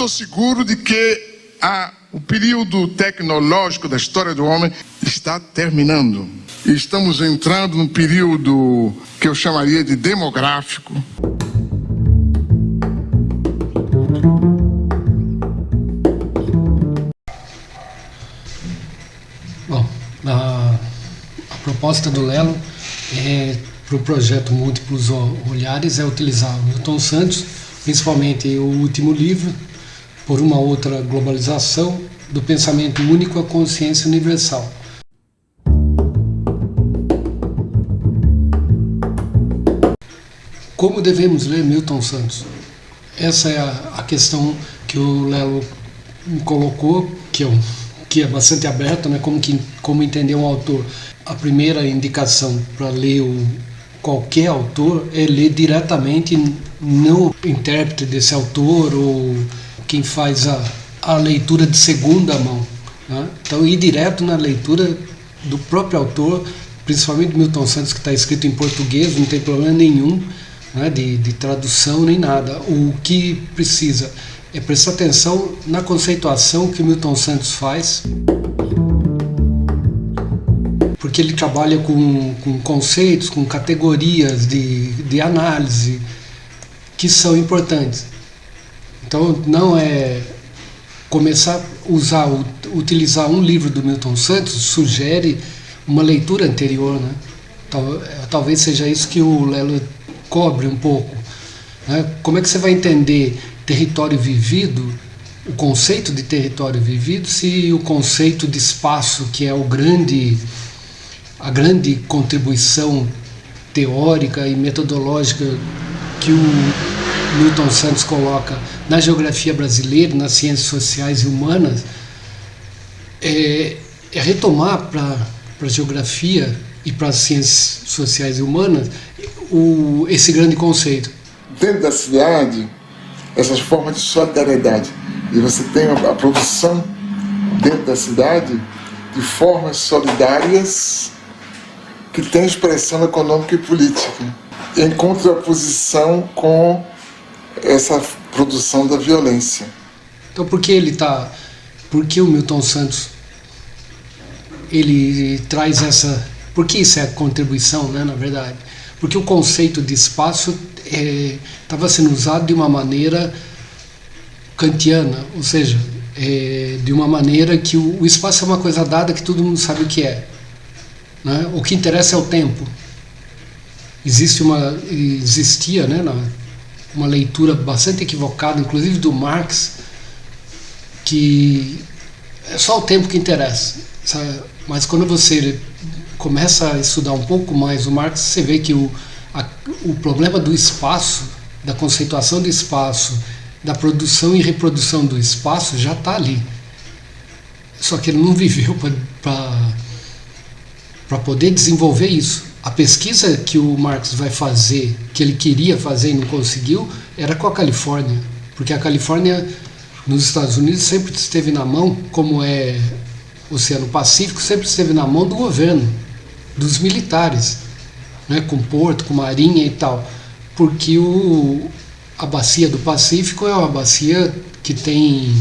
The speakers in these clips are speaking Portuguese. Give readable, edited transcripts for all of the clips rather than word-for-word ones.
seguro de que o período tecnológico da história do homem está terminando. E estamos entrando num período que eu chamaria de demográfico. Bom, a proposta do Lelo para o projeto Múltiplos Olhares é utilizar o Milton Santos, principalmente o último livro, por uma outra globalização do pensamento único à consciência universal. Como devemos ler Milton Santos? Essa é a questão que o Lelo me colocou, que é bastante aberta, né? Como entender um autor. A primeira indicação para ler qualquer autor é ler diretamente no intérprete desse autor ou quem faz a leitura de segunda mão, né? Então, ir direto na leitura do próprio autor, principalmente Milton Santos, que está escrito em português, não tem problema nenhum, né, de tradução nem nada. O que precisa é prestar atenção na conceituação que o Milton Santos faz, porque ele trabalha com conceitos, com categorias de análise que são importantes. Então, não é começar a utilizar um livro do Milton Santos sugere uma leitura anterior, né? Talvez seja isso que o Lelo cobre um pouco, né? Como é que você vai entender território vivido, o conceito de território vivido, se o conceito de espaço, que é a grande contribuição teórica e metodológica que o Milton Santos coloca na geografia brasileira, nas ciências sociais e humanas, é retomar para a geografia e para as ciências sociais e humanas esse grande conceito. Dentro da cidade, essas formas de solidariedade, e você tem a produção dentro da cidade de formas solidárias que têm expressão econômica e política, em contraposição com essa produção da violência. Então, por que o Milton Santos ele traz essa... Por que isso é a contribuição, né, na verdade? Porque o conceito de espaço estava sendo usado de uma maneira kantiana, ou seja, de uma maneira que o espaço é uma coisa dada que todo mundo sabe o que é, né? O que interessa é o tempo. Existia, né, uma leitura bastante equivocada, inclusive do Marx, que é só o tempo que interessa, sabe? Mas quando você começa a estudar um pouco mais o Marx, você vê que o problema do espaço, da conceituação do espaço, da produção e reprodução do espaço já está ali. Só que ele não viveu para poder desenvolver isso. A pesquisa que o Marx vai fazer, que ele queria fazer e não conseguiu, era com a Califórnia, porque a Califórnia nos Estados Unidos sempre esteve na mão, como é o Oceano Pacífico, sempre esteve na mão do governo, dos militares, né, com porto, com marinha e tal, porque a bacia do Pacífico é uma bacia que tem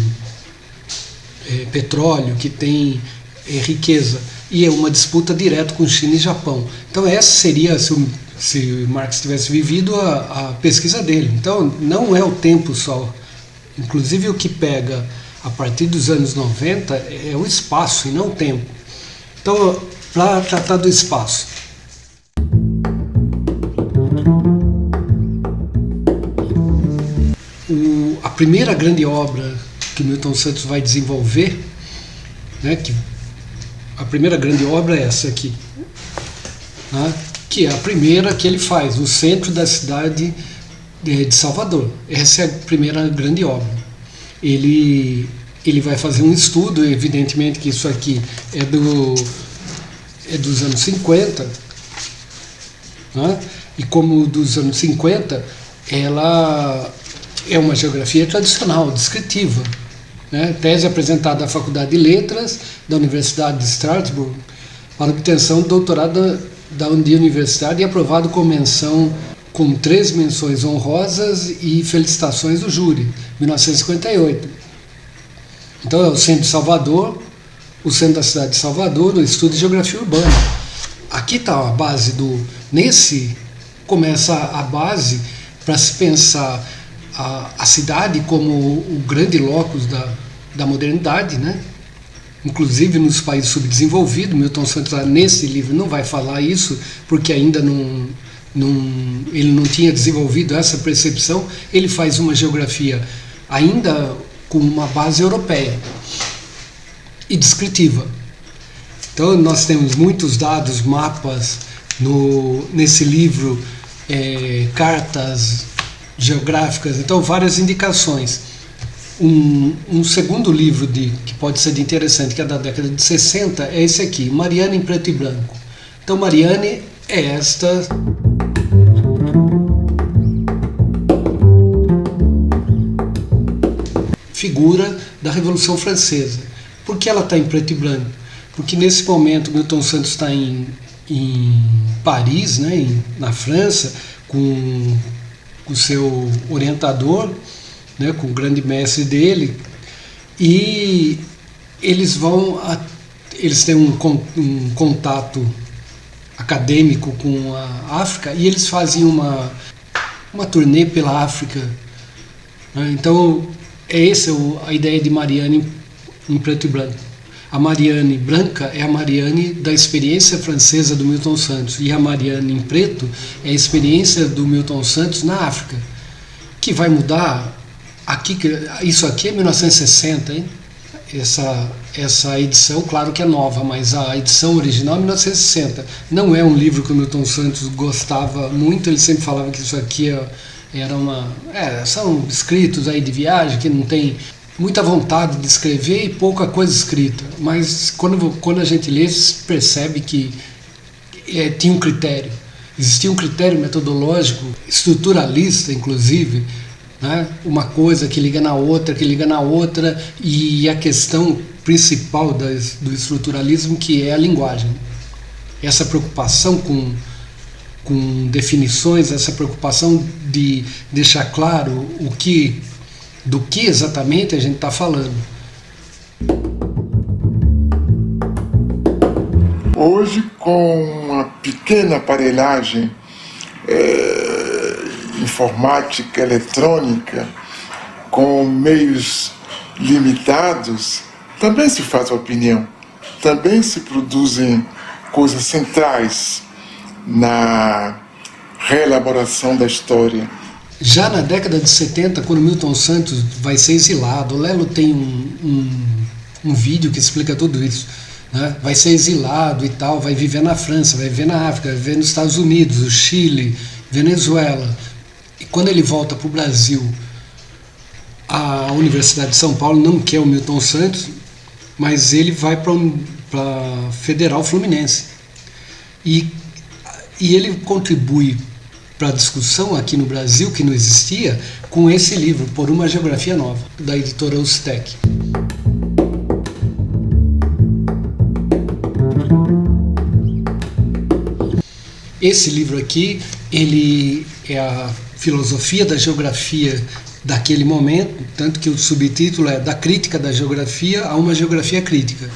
petróleo, que tem riqueza, e é uma disputa direta com China e Japão. Então essa seria, se Marx tivesse vivido, a pesquisa dele. Então não é o tempo só. Inclusive o que pega a partir dos anos 90 é o espaço e não o tempo. Então, para tratar do espaço, a primeira grande obra que Milton Santos vai desenvolver, né, a primeira grande obra é essa aqui, né, que é a primeira que ele faz, o centro da cidade de Salvador. Essa é a primeira grande obra. Ele vai fazer um estudo, evidentemente que isso aqui é dos anos 50, né, e como dos anos 50, ela é uma geografia tradicional, descritiva, né? Tese apresentada à Faculdade de Letras da Universidade de Strasbourg para obtenção do doutorado da Universidade e aprovado com menção com 3 menções honrosas e felicitações do júri, 1958. Então é o Centro de Salvador, o Centro da Cidade de Salvador, o Estudo de Geografia Urbana. Aqui está a base começa a base para se pensar a cidade como o grande locus da modernidade, né? Inclusive nos países subdesenvolvidos. Milton Santos, nesse livro, não vai falar isso, porque ainda ele não tinha desenvolvido essa percepção. Ele faz uma geografia ainda com uma base europeia e descritiva. Então nós temos muitos dados, mapas nesse livro, cartas geográficas, então várias indicações. Um segundo livro que pode ser interessante, que é da década de 60, é esse aqui, Mariana em preto e branco. Então Mariane é esta figura da Revolução Francesa. Por que ela está em preto e branco? Porque nesse momento Milton Santos está em Paris, né, na França, com o seu orientador, né, com o grande mestre dele, e eles têm um contato acadêmico com a África, e eles fazem uma turnê pela África. Então essa é a ideia de Mariane em preto e branco. A Mariane branca é a Mariane da experiência francesa do Milton Santos, e a Mariane em preto é a experiência do Milton Santos na África, que vai mudar. Isso aqui é 1960, hein? Essa edição, claro que é nova, mas a edição original é 1960. Não é um livro que o Milton Santos gostava muito, ele sempre falava que isso aqui são escritos aí de viagem, que não tem muita vontade de escrever e pouca coisa escrita. Mas quando a gente lê, percebe que tinha um critério. Existia um critério metodológico, estruturalista, inclusive, né? Uma coisa que liga na outra, e a questão principal do estruturalismo, que é a linguagem. Essa preocupação com definições, essa preocupação de deixar claro do que exatamente a gente está falando. Hoje, com uma pequena aparelhagem informática, eletrônica, com meios limitados, também se faz opinião, também se produzem coisas centrais na reelaboração da história. Já na década de 70, quando Milton Santos vai ser exilado, o Lelo tem um vídeo que explica tudo isso, né? Vai ser exilado e tal, vai viver na França, vai viver na África, vai viver nos Estados Unidos, o Chile, Venezuela. E quando ele volta para o Brasil, a Universidade de São Paulo não quer o Milton Santos, mas ele vai para Federal Fluminense. E ele contribui para a discussão aqui no Brasil, que não existia, com esse livro, Por uma Geografia Nova, da editora Ustec. Esse livro aqui, ele é a filosofia da geografia daquele momento, tanto que o subtítulo é Da Crítica da Geografia a uma Geografia Crítica.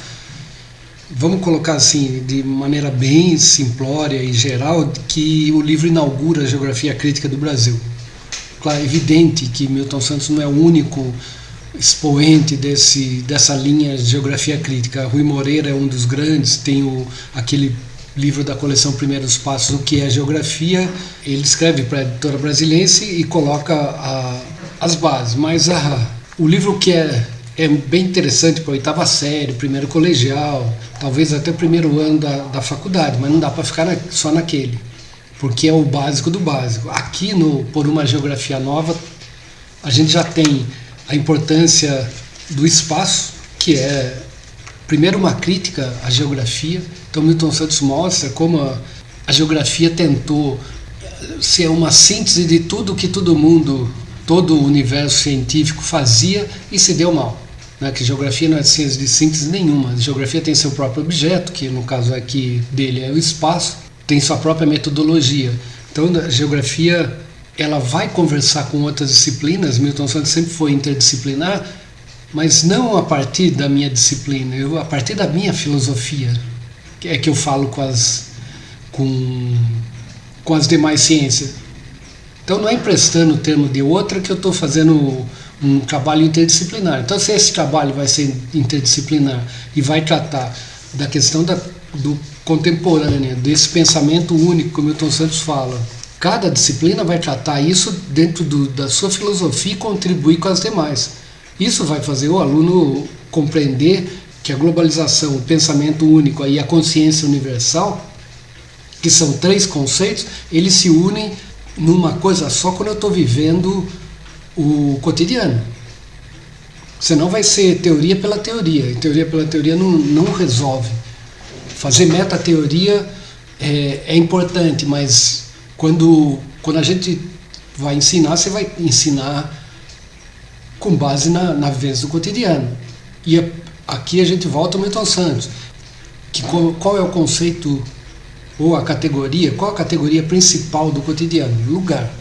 Vamos colocar assim, de maneira bem simplória e geral, que o livro inaugura a geografia crítica do Brasil. Claro, é evidente que Milton Santos não é o único expoente dessa linha de geografia crítica. Rui Moreira é um dos grandes, tem aquele livro da coleção Primeiros Passos, O que é Geografia. Ele escreve para a editora Brasilense e coloca as bases. Mas o livro que é bem interessante para a 8ª série, primeiro colegial, talvez até o primeiro ano da faculdade, mas não dá para ficar só naquele, porque é o básico do básico. Aqui no Por uma Geografia Nova, a gente já tem a importância do espaço, que é, primeiro, uma crítica à geografia. Então Milton Santos mostra como a geografia tentou ser uma síntese de tudo que todo o universo científico fazia e se deu mal. Que geografia não é ciência de síntese nenhuma. A geografia tem seu próprio objeto, que no caso aqui dele é o espaço, tem sua própria metodologia. Então, a geografia, ela vai conversar com outras disciplinas. Milton Santos sempre foi interdisciplinar, mas não a partir da minha disciplina, a partir da minha filosofia, que eu falo com as demais ciências. Então, não é emprestando o termo de outra que eu estou fazendo um trabalho interdisciplinar. Então, se esse trabalho vai ser interdisciplinar e vai tratar da questão do contemporâneo, desse pensamento único que o Milton Santos fala, cada disciplina vai tratar isso dentro da sua filosofia e contribuir com as demais. Isso vai fazer o aluno compreender que a globalização, o pensamento único e a consciência universal, que são 3 conceitos, eles se unem numa coisa só quando eu estou vivendo o cotidiano. Senão vai ser teoria pela teoria, e teoria pela teoria não resolve. Fazer metateoria é importante, mas quando a gente vai ensinar, você vai ensinar com base na vivência do cotidiano. E aqui a gente volta ao Milton Santos, que qual é o conceito ou a categoria, qual a categoria principal do cotidiano? Lugar.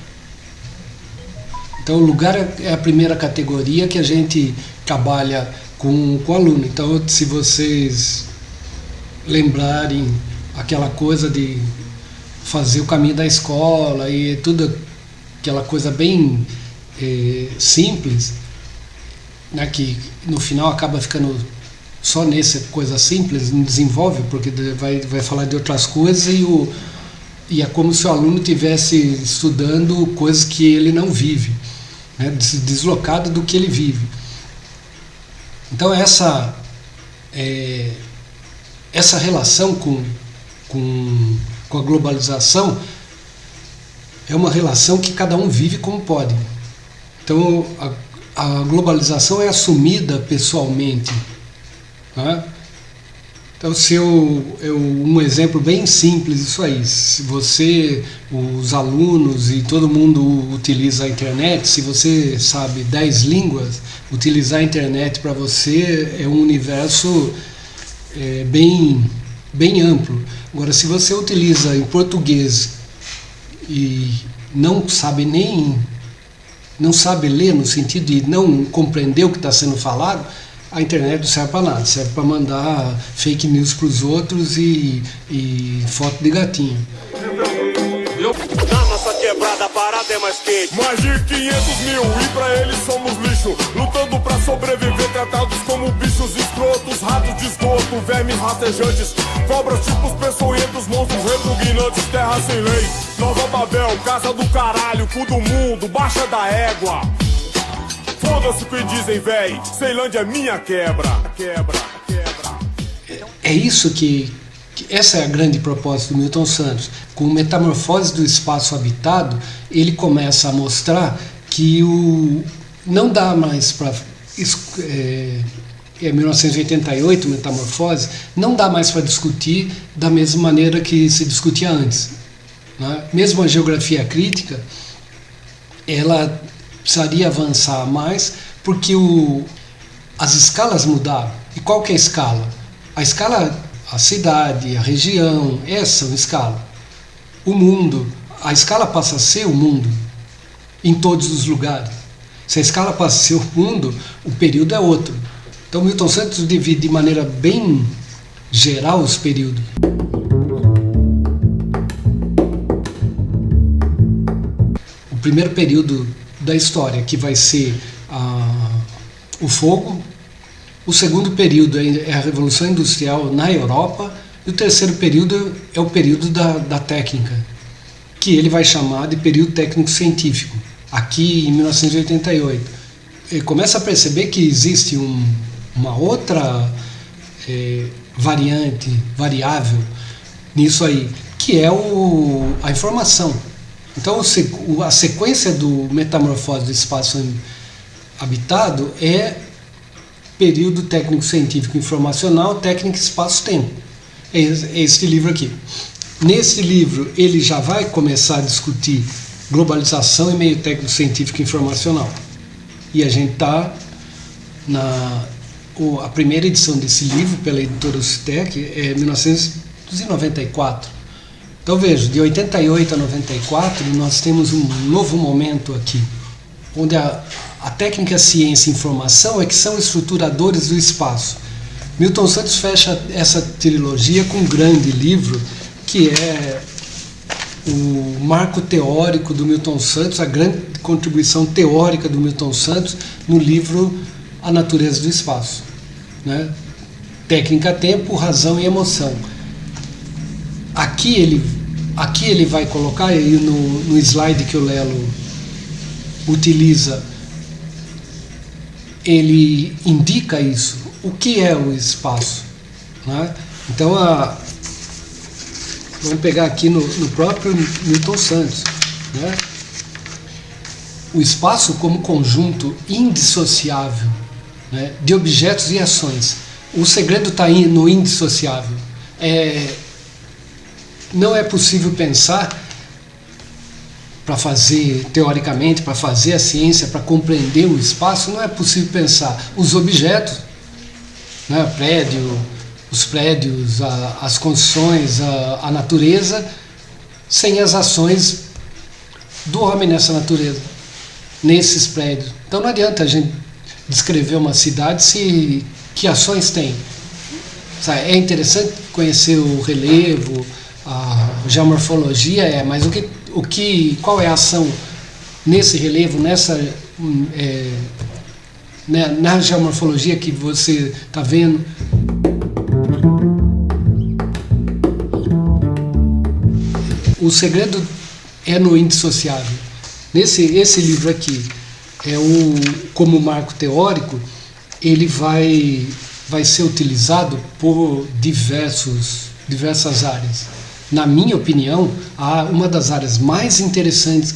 Então, o lugar é a primeira categoria que a gente trabalha com o aluno. Então, se vocês lembrarem aquela coisa de fazer o caminho da escola e tudo aquela coisa bem simples, né, que no final acaba ficando só nessa coisa simples, não desenvolve, porque vai falar de outras coisas e é como se o aluno estivesse estudando coisas que ele não vive, né, deslocado do que ele vive. Então essa relação com a globalização é uma relação que cada um vive como pode. Então a globalização é assumida pessoalmente. Tá? Então, um exemplo bem simples isso aí, se você, os alunos e todo mundo utiliza a internet, se você sabe 10 línguas, utilizar a internet para você é um universo bem amplo. Agora, se você utiliza em português e não sabe ler no sentido de não compreender o que está sendo falado, a internet não serve para nada, serve para mandar fake news para os outros e foto de gatinho. Na nossa quebrada a parada é mais quente. Mais de 500 mil e pra eles somos lixo, lutando pra sobreviver, tratados como bichos escrotos, ratos de esgoto, vermes rastejantes, cobras tipos peçonhentos, monstros repugnantes, terra sem lei, Nova Babel, casa do caralho, cu do mundo, baixa da égua. Foda-se o que dizem, véi, Ceilândia é minha quebra. É isso que essa é a grande proposta do Milton Santos. Com Metamorfose do Espaço Habitado, ele começa a mostrar que não dá mais para... 1988, Metamorfose, não dá mais para discutir da mesma maneira que se discutia antes. Né? Mesmo a geografia crítica, ela precisaria avançar mais, porque as escalas mudaram. E qual que é a escala? A escala, a cidade, a região, essa é uma escala. O mundo, a escala passa a ser o mundo em todos os lugares. Se a escala passa a ser o mundo, o período é outro. Então Milton Santos divide de maneira bem geral os períodos. O primeiro período da história, que vai ser o fogo. O segundo período é a Revolução Industrial na Europa. E o terceiro período é o período da técnica, que ele vai chamar de período técnico-científico, aqui em 1988. Ele começa a perceber que existe uma outra variável nisso aí, que é a informação. Então a sequência do Metamorfose do Espaço Habitado é período técnico-científico informacional, técnica espaço-tempo. É este livro aqui. Nesse livro ele já vai começar a discutir globalização e meio técnico-científico informacional. E a gente está a primeira edição desse livro pela editora Ocitec é 1994. Então veja, de 88 a 94 nós temos um novo momento aqui, onde a técnica, a ciência e a informação é que são estruturadores do espaço. Milton Santos fecha essa trilogia com um grande livro, que é o marco teórico do Milton Santos, a grande contribuição teórica do Milton Santos no livro A Natureza do Espaço, né? Técnica, tempo, razão e emoção. Aqui ele vai colocar, aí no slide que o Lelo utiliza, ele indica isso. O que é o espaço, né? Então, vamos pegar aqui no próprio Milton Santos, né? O espaço como conjunto indissociável, né, de objetos e ações. O segredo está no indissociável. Não é possível pensar, para fazer, teoricamente, para fazer a ciência, para compreender o espaço, não é possível pensar os objetos, né, os prédios, as construções, a natureza, sem as ações do homem nessa natureza, nesses prédios. Então não adianta a gente descrever uma cidade se que ações tem. É interessante conhecer o relevo, a geomorfologia, mas qual é a ação nesse relevo, na geomorfologia que você está vendo? O segredo é no indissociável. Esse livro aqui, como marco teórico, ele vai ser utilizado por diversas áreas. Na minha opinião, uma das áreas mais interessantes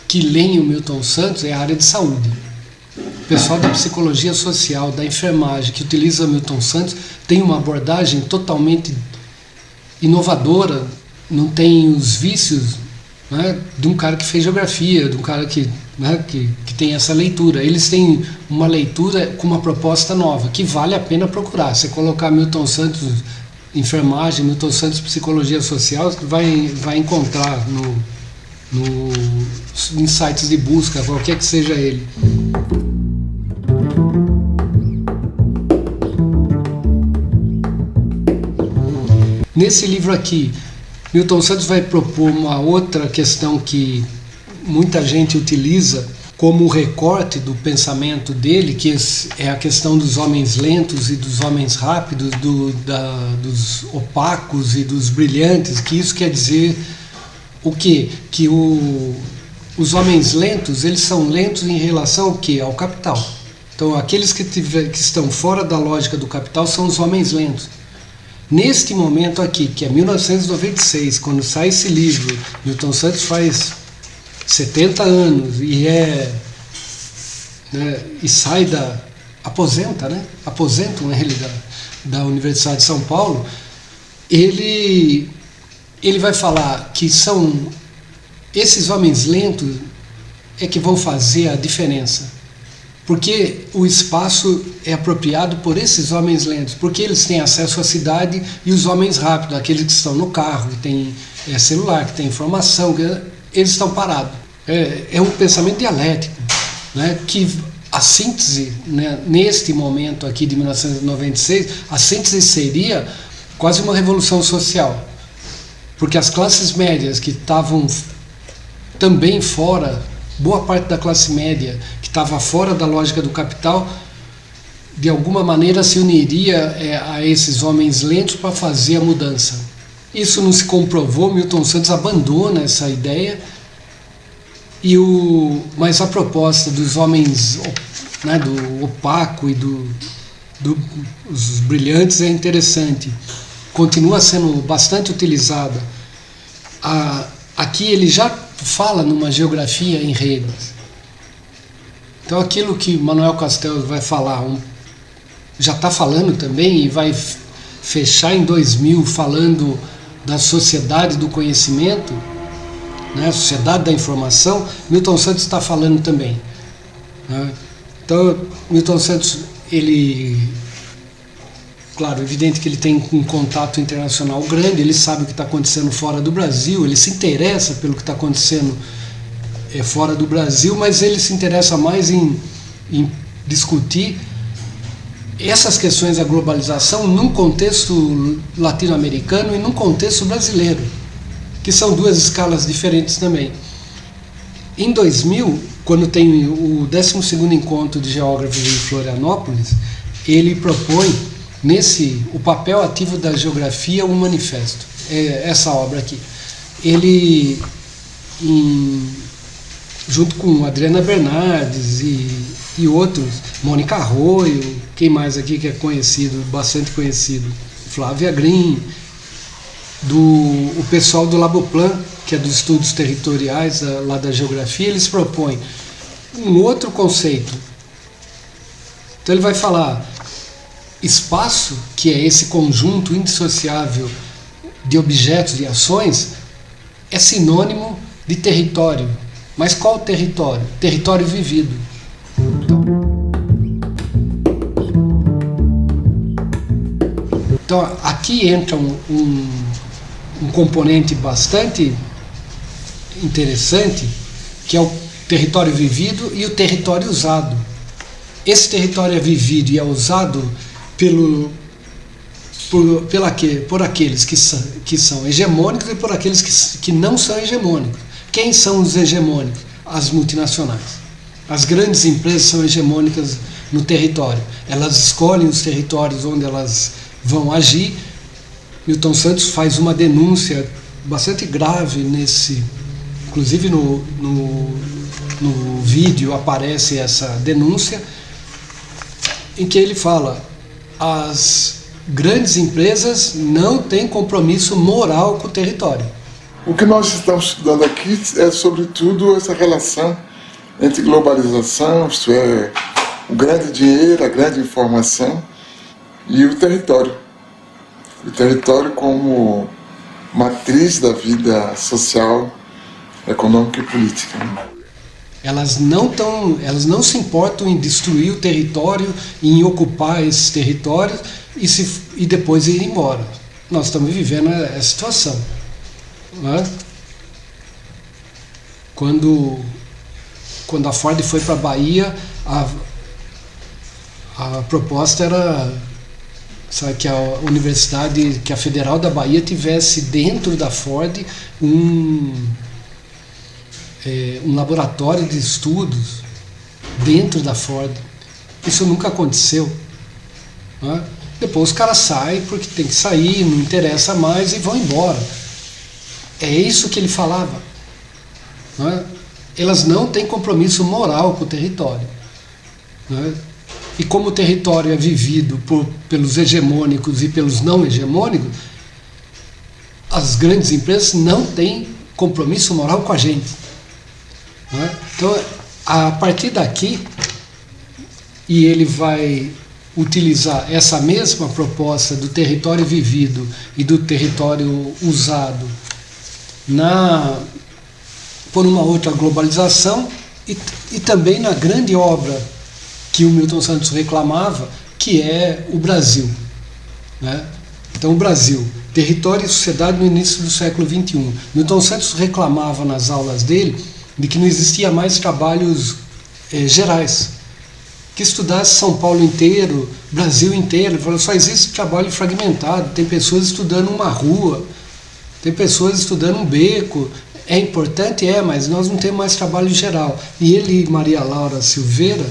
que leem o Milton Santos é a área de saúde. O pessoal da psicologia social, da enfermagem, que utiliza o Milton Santos, tem uma abordagem totalmente inovadora, não tem os vícios, né, de um cara que fez geografia, de um cara que tem essa leitura. Eles têm uma leitura com uma proposta nova, que vale a pena procurar. Você colocar Milton Santos enfermagem, Milton Santos psicologia social, você vai encontrar em sites de busca, qualquer que seja ele. Nesse livro aqui, Milton Santos vai propor uma outra questão que muita gente utiliza como recorte do pensamento dele, que é a questão dos homens lentos e dos homens rápidos, dos opacos e dos brilhantes, que isso quer dizer o quê? Que os homens lentos, eles são lentos em relação ao quê? Ao capital. Então, aqueles que estão fora da lógica do capital são os homens lentos. Neste momento aqui, que é 1996, quando sai esse livro, Milton Santos faz 70 anos e sai aposenta na realidade da Universidade de São Paulo, ele vai falar que são esses homens lentos é que vão fazer a diferença. Porque o espaço é apropriado por esses homens lentos, porque eles têm acesso à cidade, e os homens rápidos, aqueles que estão no carro, que tem celular, que tem informação, eles estão parados. É um pensamento dialético, né, que a síntese, né, neste momento aqui de 1996, a síntese seria quase uma revolução social, porque as classes médias que estavam também fora, boa parte da classe média que estava fora da lógica do capital, de alguma maneira se uniria a esses homens lentos para fazer a mudança. Isso não se comprovou, Milton Santos abandona essa ideia, mas a proposta dos homens, né, do opaco e dos brilhantes é interessante, continua sendo bastante utilizada. Aqui ele já fala numa geografia em redes. Então aquilo que Manuel Castells vai falar, já está falando também, e vai fechar em 2000 falando da sociedade do conhecimento, né, a sociedade da informação, Milton Santos está falando também, né? Então Milton Santos, ele claro, evidente que ele tem um contato internacional grande, ele sabe o que está acontecendo fora do Brasil, ele se interessa pelo que está acontecendo fora do Brasil, mas ele se interessa mais em discutir essas questões da globalização num contexto latino-americano e num contexto brasileiro, que são duas escalas diferentes também. Em 2000, quando tem o 12º encontro de geógrafos em Florianópolis, ele propõe o papel ativo da geografia, um manifesto. É essa obra aqui. Ele, junto com Adriana Bernardes e outros, Mônica Arroio, quem mais aqui que é conhecido, bastante conhecido, Flávia Green, o pessoal do Laboplan, que é dos estudos territoriais lá da geografia, eles propõem um outro conceito. Então ele vai falar espaço, que é esse conjunto indissociável de objetos e ações, é sinônimo de território. Mas qual território? Território vivido. Então aqui entra um componente bastante interessante, que é o território vivido e o território usado. Esse território é vivido e é usado por aqueles que são hegemônicos e por aqueles que não são hegemônicos. Quem são os hegemônicos? As multinacionais. As grandes empresas são hegemônicas no território. Elas escolhem os territórios onde elas vão agir. Milton Santos faz uma denúncia bastante grave inclusive no vídeo aparece essa denúncia, em que ele fala: as grandes empresas não têm compromisso moral com o território. O que nós estamos estudando aqui é, sobretudo, essa relação entre globalização, isto é, o grande dinheiro, a grande informação, e o território. O território como matriz da vida social, econômica e política. Elas não se importam em destruir o território, em ocupar esses territórios e depois ir embora. Nós estamos vivendo essa situação. Né? Quando a Ford foi para a Bahia, a proposta era, sabe, que a universidade, que a Federal da Bahia tivesse dentro da Ford um laboratório de estudos dentro da Ford. Isso nunca aconteceu. Né? Depois os caras saem porque tem que sair, não interessa mais e vão embora. É isso que ele falava. Né? Elas não têm compromisso moral com o território. Né? E como o território é vivido pelos hegemônicos e pelos não hegemônicos, as grandes empresas não têm compromisso moral com a gente. Né? Então, a partir daqui, e ele vai utilizar essa mesma proposta do território vivido e do território usado por uma outra globalização e também na grande obra que o Milton Santos reclamava, que é o Brasil. Né? Então, o Brasil, território e sociedade no início do século XXI. Milton Santos reclamava nas aulas dele de que não existia mais trabalhos gerais, que estudasse São Paulo inteiro, Brasil inteiro. Ele falou: só existe trabalho fragmentado, tem pessoas estudando uma rua, tem pessoas estudando um beco. É importante, mas nós não temos mais trabalho geral. E ele e Maria Laura Silveira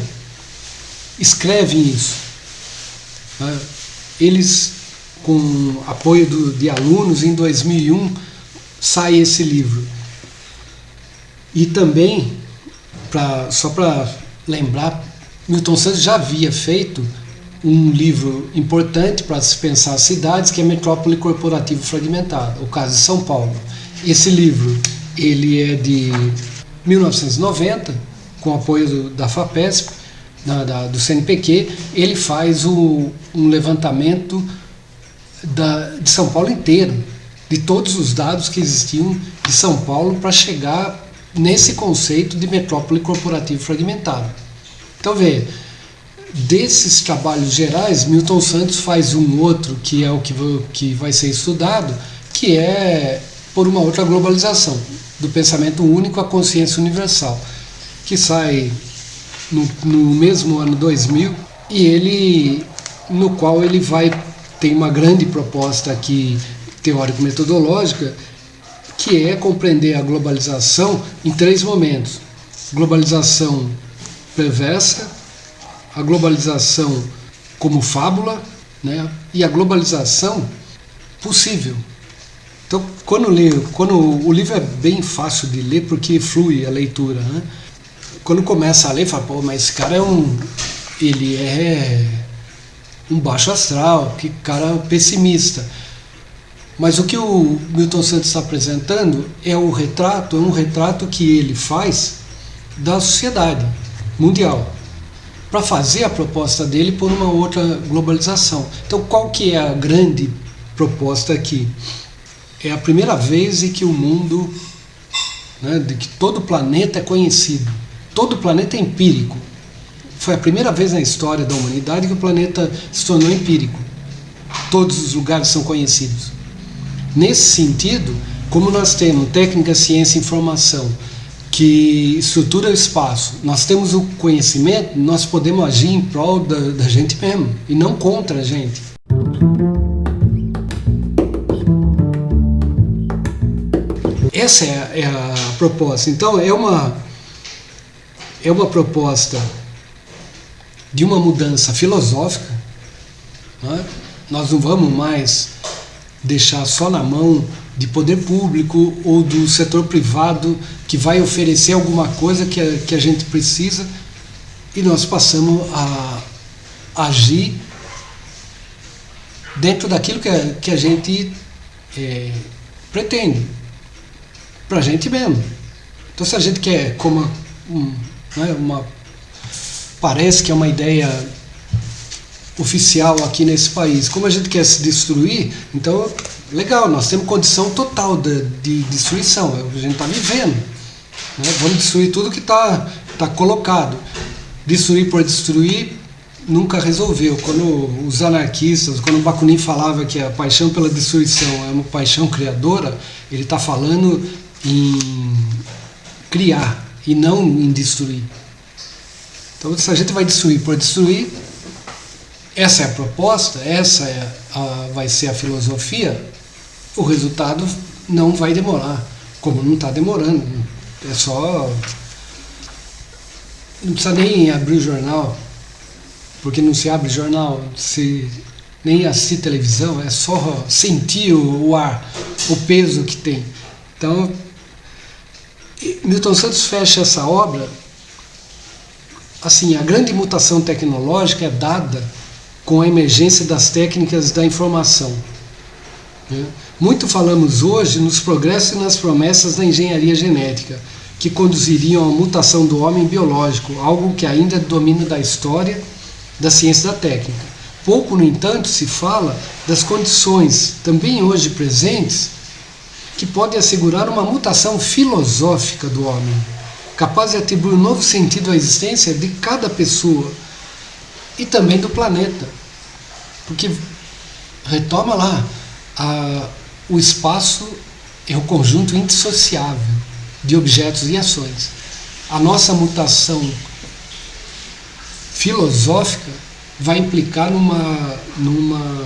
escrevem isso. Eles, com apoio de alunos, em 2001 sai esse livro. E também, só para lembrar, Milton Santos já havia feito um livro importante para se pensar as cidades, que é Metrópole Corporativa Fragmentada, o caso de São Paulo. Esse livro ele é de 1990, com apoio da FAPESP, do CNPq. Ele faz um levantamento de São Paulo inteiro, de todos os dados que existiam de São Paulo para chegar nesse conceito de metrópole corporativa fragmentada. Então, desses trabalhos gerais, Milton Santos faz um outro, que é o que vai ser estudado, que é por uma outra globalização, do pensamento único à consciência universal, que sai no mesmo ano 2000, e no qual ele tem uma grande proposta aqui teórico-metodológica, que é compreender a globalização em 3 momentos: globalização perversa, a globalização como fábula, né, e a globalização possível. Então, quando o livro é bem fácil de ler, porque flui a leitura, né? Quando começa a ler, fala, pô, mas esse cara ele é um baixo astral, que cara pessimista. Mas o que o Milton Santos está apresentando é um retrato que ele faz da sociedade mundial, para fazer a proposta dele por uma outra globalização. Então, qual que é a grande proposta aqui? É a primeira vez em que o mundo, né, de que todo o planeta é conhecido, todo o planeta é empírico. Foi a primeira vez na história da humanidade que o planeta se tornou empírico. Todos os lugares são conhecidos. Nesse sentido, como nós temos técnica, ciência e informação, que estrutura o espaço, nós temos o conhecimento, nós podemos agir em prol da gente mesmo, e não contra a gente. Essa é a proposta. Então, é uma proposta de uma mudança filosófica, né? Nós não vamos mais deixar só na mão de poder público ou do setor privado que vai oferecer alguma coisa que a gente precisa, e nós passamos a agir dentro daquilo que a gente pretende, para a gente mesmo. Então, se a gente quer, parece que é uma ideia oficial aqui nesse país, como a gente quer se destruir, então, legal, nós temos condição total de destruição, a gente está vivendo, né? Vamos destruir tudo que está colocado. Destruir por destruir nunca resolveu. Quando os anarquistas, quando o Bakunin falava que a paixão pela destruição é uma paixão criadora, ele está falando em criar e não em destruir. Então, se a gente vai destruir por destruir, essa é a proposta, vai ser a filosofia, o resultado não vai demorar, como não está demorando. É só... Não precisa nem abrir o jornal, porque não se abre jornal, nem assistir televisão, é só sentir o ar, o peso que tem. Então, Milton Santos fecha essa obra assim: a grande mutação tecnológica é dada com a emergência das técnicas da informação. Muito falamos hoje nos progressos e nas promessas da engenharia genética, que conduziriam à mutação do homem biológico, algo que ainda domina da história, da ciência e da técnica. Pouco, no entanto, se fala das condições, também hoje presentes, que podem assegurar uma mutação filosófica do homem, capaz de atribuir um novo sentido à existência de cada pessoa e também do planeta. Porque, retoma lá, o espaço é o conjunto indissociável de objetos e ações. A nossa mutação filosófica vai implicar numa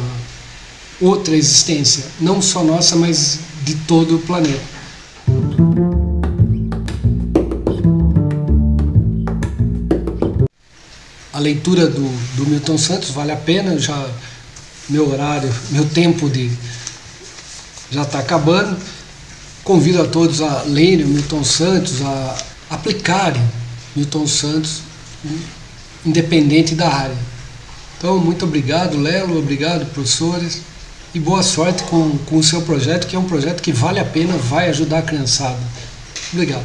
outra existência, não só nossa, mas de todo o planeta. A leitura do Milton Santos vale a pena. Já meu tempo já está acabando. Convido a todos a lerem o Milton Santos, a aplicarem Milton Santos, independente da área. Então, muito obrigado, Lelo, obrigado, professores, e boa sorte com o seu projeto, que é um projeto que vale a pena, vai ajudar a criançada. Obrigado.